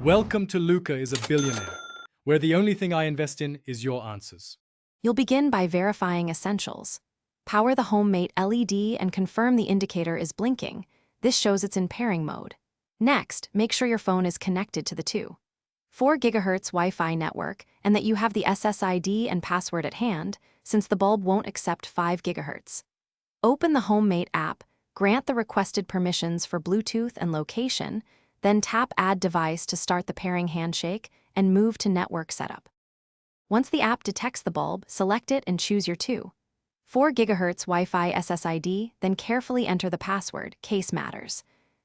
Welcome to Luca is a Billionaire, where the only thing I invest in is your answers. You'll begin by verifying essentials. Power the Homemate LED and confirm the indicator is blinking. This shows it's in pairing mode. Next, make sure your phone is connected to the 4 GHz Wi-Fi network and that you have the SSID and password at hand, since the bulb won't accept 5 GHz. Open the Homemate app, grant the requested permissions for Bluetooth and location, then tap Add Device to start the pairing handshake and move to Network Setup. Once the app detects the bulb, select it and choose your 4 GHz Wi-Fi SSID, then carefully enter the password, case matters.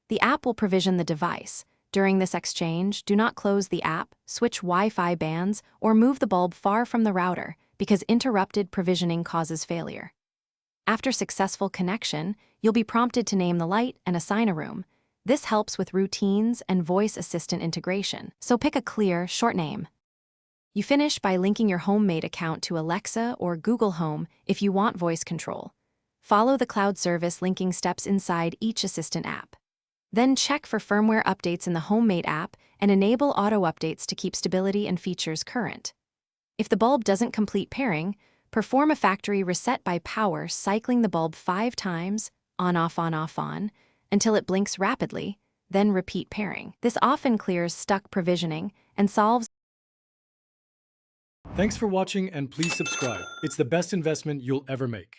The app will provision the device. During this exchange, do not close the app, switch Wi-Fi bands, or move the bulb far from the router, because interrupted provisioning causes failure. After successful connection, you'll be prompted to name the light and assign a room. This helps with routines and voice assistant integration, so pick a clear, short name. You finish by linking your Homemate account to Alexa or Google Home if you want voice control. Follow the cloud service linking steps inside each assistant app. Then check for firmware updates in the Homemate app and enable auto updates to keep stability and features current. If the bulb doesn't complete pairing, perform a factory reset by power cycling the bulb 5 times, on, until it blinks rapidly, then repeat pairing. This often clears stuck provisioning and solves. Thanks for watching and please subscribe. It's the best investment you'll ever make.